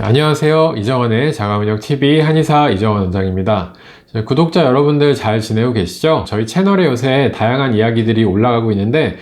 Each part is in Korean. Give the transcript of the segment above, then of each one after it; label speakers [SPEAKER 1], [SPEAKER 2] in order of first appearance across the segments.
[SPEAKER 1] 안녕하세요. 이정원의 자가문역TV 한의사 이정원 원장입니다. 구독자 여러분들 잘 지내고 계시죠? 저희 채널에 요새 다양한 이야기들이 올라가고 있는데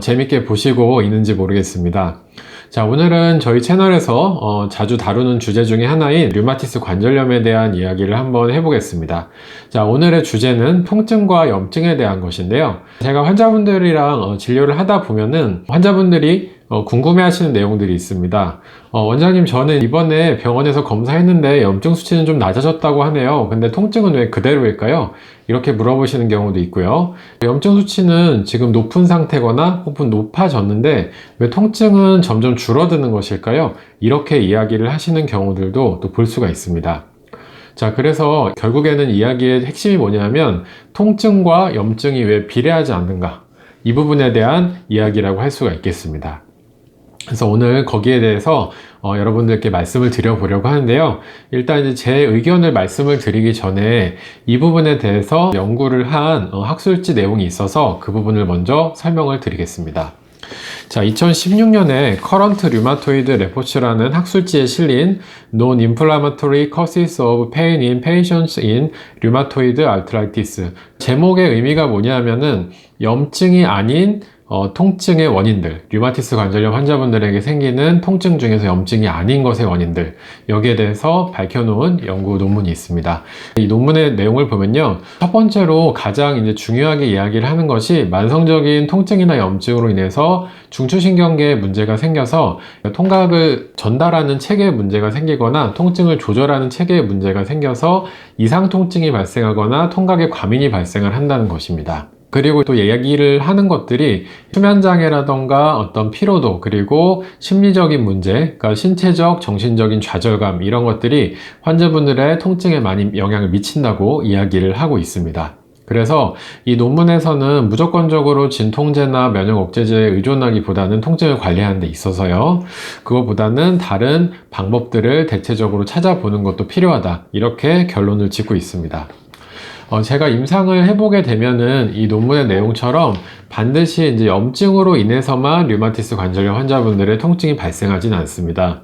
[SPEAKER 1] 재밌게 보시고 있는지 모르겠습니다. 자, 오늘은 저희 채널에서 자주 다루는 주제 중에 하나인 류마티스 관절염에 대한 이야기를 한번 해보겠습니다. 자, 오늘의 주제는 통증과 염증에 대한 것인데요. 제가 환자분들이랑 진료를 하다 보면은 환자분들이 궁금해 하시는 내용들이 있습니다. 원장님, 저는 이번에 병원에서 검사했는데 염증 수치는 좀 낮아졌다고 하네요. 근데 통증은 왜 그대로일까요? 이렇게 물어보시는 경우도 있고요. 염증 수치는 지금 높은 상태거나 혹은 높아졌는데 왜 통증은 점점 줄어드는 것일까요? 이렇게 이야기를 하시는 경우들도 또 볼 수가 있습니다. 자, 그래서 결국에는 이야기의 핵심이 뭐냐면 통증과 염증이 왜 비례하지 않는가? 이 부분에 대한 이야기라고 할 수가 있겠습니다. 그래서 오늘 거기에 대해서 여러분들께 말씀을 드려보려고 하는데요. 일단 이제 제 의견을 말씀을 드리기 전에 이 부분에 대해서 연구를 한 학술지 내용이 있어서 그 부분을 먼저 설명을 드리겠습니다. 자, 2016년에 Current Rheumatoid Reports라는 학술지에 실린 Non-Inflammatory Causes of Pain in Patients in Rheumatoid Arthritis. 제목의 의미가 뭐냐면은 염증이 아닌 통증의 원인들, 류마티스 관절염 환자분들에게 생기는 통증 중에서 염증이 아닌 것의 원인들, 여기에 대해서 밝혀놓은 연구 논문이 있습니다. 이 논문의 내용을 보면요, 첫 번째로 가장 이제 중요하게 이야기를 하는 것이 만성적인 통증이나 염증으로 인해서 중추신경계에 문제가 생겨서 통각을 전달하는 체계에 문제가 생기거나 통증을 조절하는 체계에 문제가 생겨서 이상 통증이 발생하거나 통각에 과민이 발생을 한다는 것입니다. 그리고 또 이야기를 하는 것들이 수면장애라던가 어떤 피로도, 그리고 심리적인 문제, 그러니까 신체적, 정신적인 좌절감, 이런 것들이 환자분들의 통증에 많이 영향을 미친다고 이야기를 하고 있습니다. 그래서 이 논문에서는 무조건적으로 진통제나 면역억제제에 의존하기보다는 통증을 관리하는 데 있어서요, 그것보다는 다른 방법들을 대체적으로 찾아보는 것도 필요하다, 이렇게 결론을 짓고 있습니다. 제가 임상을 해보게 되면은 이 논문의 내용처럼 반드시 이제 염증으로 인해서만 류마티스 관절염 환자분들의 통증이 발생하진 않습니다.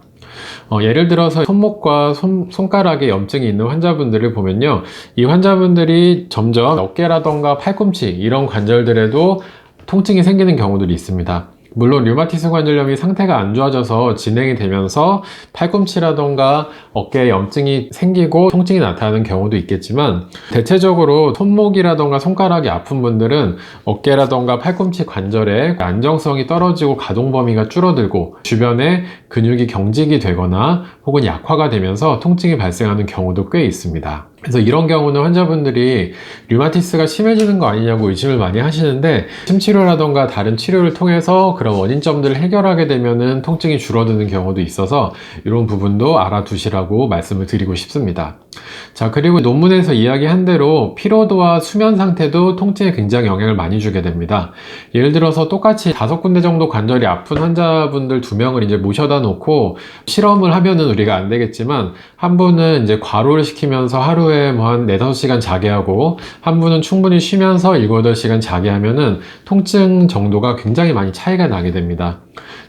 [SPEAKER 1] 예를 들어서 손목과 손가락에 염증이 있는 환자분들을 보면요, 이 환자분들이 점점 어깨라던가 팔꿈치 이런 관절들에도 통증이 생기는 경우들이 있습니다. 물론 류마티스 관절염이 상태가 안 좋아져서 진행이 되면서 팔꿈치라던가 어깨에 염증이 생기고 통증이 나타나는 경우도 있겠지만, 대체적으로 손목이라던가 손가락이 아픈 분들은 어깨라던가 팔꿈치 관절의 안정성이 떨어지고 가동 범위가 줄어들고 주변에 근육이 경직이 되거나 혹은 약화가 되면서 통증이 발생하는 경우도 꽤 있습니다. 그래서 이런 경우는 환자분들이 류마티스가 심해지는 거 아니냐고 의심을 많이 하시는데, 침치료라던가 다른 치료를 통해서 그런 원인점들을 해결하게 되면은 통증이 줄어드는 경우도 있어서 이런 부분도 알아두시라고 말씀을 드리고 싶습니다. 자, 그리고 논문에서 이야기한 대로 피로도와 수면 상태도 통증에 굉장히 영향을 많이 주게 됩니다. 예를 들어서 똑같이 5군데 정도 관절이 아픈 환자분들 2명을 이제 모셔다 놓고 실험을 하면은 우리가 안 되겠지만, 한 분은 이제 과로를 시키면서 하루에 뭐 한 4-5시간 자게 하고 한 분은 충분히 쉬면서 7-8시간 자게 하면은 통증 정도가 굉장히 많이 차이가 나게 됩니다.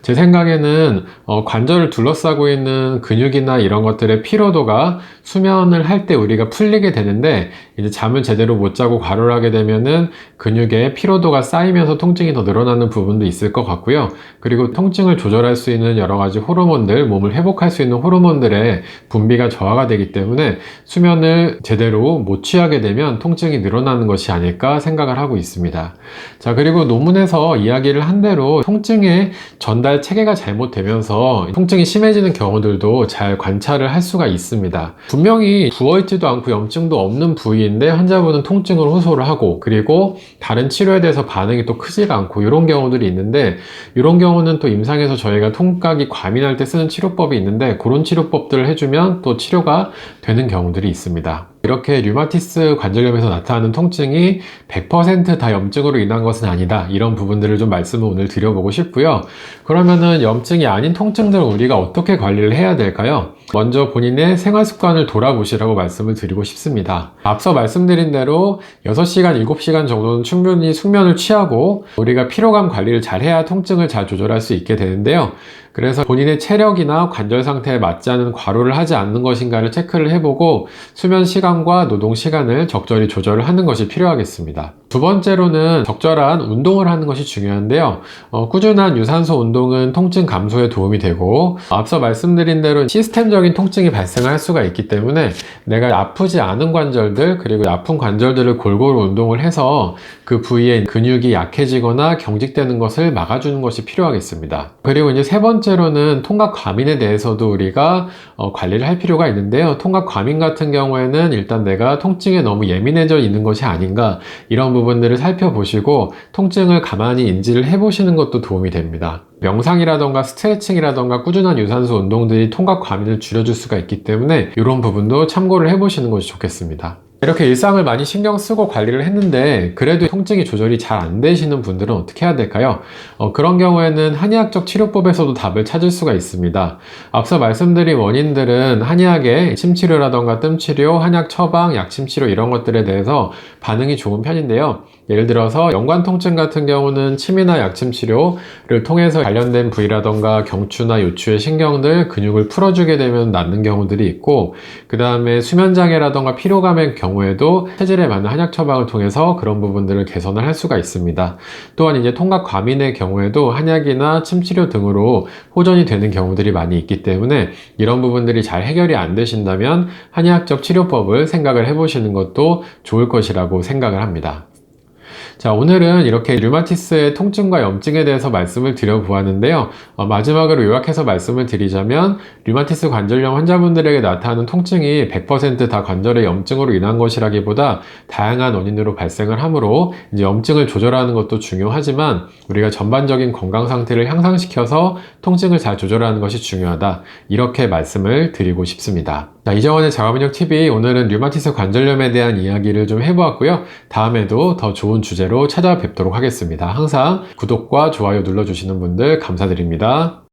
[SPEAKER 1] 제 생각에는 관절을 둘러싸고 있는 근육이나 이런 것들의 피로도가 수면을 할 때 우리가 풀리게 되는데, 이제 잠을 제대로 못 자고 과로를 하게 되면은 근육에 피로도가 쌓이면서 통증이 더 늘어나는 부분도 있을 것 같고요. 그리고 통증을 조절할 수 있는 여러 가지 호르몬들, 몸을 회복할 수 있는 호르몬들의 분비가 저하가 되기 때문에 수면을 제대로 못 취하게 되면 통증이 늘어나는 것이 아닐까 생각을 하고 있습니다. 자, 그리고 논문에서 이야기를 한 대로 통증의 전달 체계가 잘못되면서 통증이 심해지는 경우들도 잘 관찰을 할 수가 있습니다. 분명히 부어있지도 않고 염증도 없는 부위인데 환자분은 통증을 호소를 하고, 그리고 다른 치료에 대해서 반응이 또 크지가 않고, 이런 경우들이 있는데, 이런 경우는 또 임상에서 저희가 통각이 과민할 때 쓰는 치료법이 있는데, 그런 치료법들을 해주면 또 치료가 되는 경우들이 있습니다. 이렇게 류마티스 관절염에서 나타나는 통증이 100% 다 염증으로 인한 것은 아니다, 이런 부분들을 좀 말씀을 오늘 드려보고 싶고요. 그러면은 염증이 아닌 통증들을 우리가 어떻게 관리를 해야 될까요? 먼저 본인의 생활 습관을 돌아보시라고 말씀을 드리고 싶습니다. 앞서 말씀드린 대로 6시간, 7시간 정도는 충분히 숙면을 취하고 우리가 피로감 관리를 잘 해야 통증을 잘 조절할 수 있게 되는데요. 그래서 본인의 체력이나 관절 상태에 맞지 않은 과로를 하지 않는 것인가를 체크를 해보고 수면 시간과 노동 시간을 적절히 조절을 하는 것이 필요하겠습니다. 두 번째로는 적절한 운동을 하는 것이 중요한데요. 꾸준한 유산소 운동은 통증 감소에 도움이 되고 앞서 말씀드린 대로 시스템적인 통증이 발생할 수가 있기 때문에 내가 아프지 않은 관절들 그리고 아픈 관절들을 골고루 운동을 해서 그 부위의 근육이 약해지거나 경직되는 것을 막아주는 것이 필요하겠습니다. 그리고 이제 세 번째로는 통각 과민에 대해서도 우리가 관리를 할 필요가 있는데요. 통각 과민 같은 경우에는 일단 내가 통증에 너무 예민해져 있는 것이 아닌가 이런 부분들을 살펴보시고 통증을 가만히 인지를 해보시는 것도 도움이 됩니다. 명상이라던가 스트레칭이라던가 꾸준한 유산소 운동들이 통각 과민을 줄여줄 수가 있기 때문에 이런 부분도 참고를 해보시는 것이 좋겠습니다. 이렇게 일상을 많이 신경 쓰고 관리를 했는데 그래도 통증이 조절이 잘 안 되시는 분들은 어떻게 해야 될까요? 그런 경우에는 한의학적 치료법에서도 답을 찾을 수가 있습니다. 앞서 말씀드린 원인들은 한의학의 침치료라던가 뜸치료, 한약 처방, 약침치료 이런 것들에 대해서 반응이 좋은 편인데요. 예를 들어서 연관 통증 같은 경우는 침이나 약침치료를 통해서 관련된 부위라던가 경추나 요추의 신경들, 근육을 풀어주게 되면 낫는 경우들이 있고 그 다음에 수면장애라던가 피로감의 경우에도 체질에 맞는 한약 처방을 통해서 그런 부분들을 개선을 할 수가 있습니다. 또한 이제 통각 과민의 경우에도 한약이나 침치료 등으로 호전이 되는 경우들이 많이 있기 때문에 이런 부분들이 잘 해결이 안 되신다면 한의학적 치료법을 생각을 해보시는 것도 좋을 것이라고 생각을 합니다. 자, 오늘은 이렇게 류마티스의 통증과 염증에 대해서 말씀을 드려보았는데요. 마지막으로 요약해서 말씀을 드리자면 류마티스 관절염 환자분들에게 나타나는 통증이 100% 다 관절의 염증으로 인한 것이라기보다 다양한 원인으로 발생을 하므로 이제 염증을 조절하는 것도 중요하지만 우리가 전반적인 건강 상태를 향상시켜서 통증을 잘 조절하는 것이 중요하다. 이렇게 말씀을 드리고 싶습니다. 자, 이정원의 자가면역TV 오늘은 류마티스 관절염에 대한 이야기를 좀 해보았고요. 다음에도 더 좋은 주제로 찾아뵙도록 하겠습니다. 항상 구독과 좋아요 눌러주시는 분들 감사드립니다.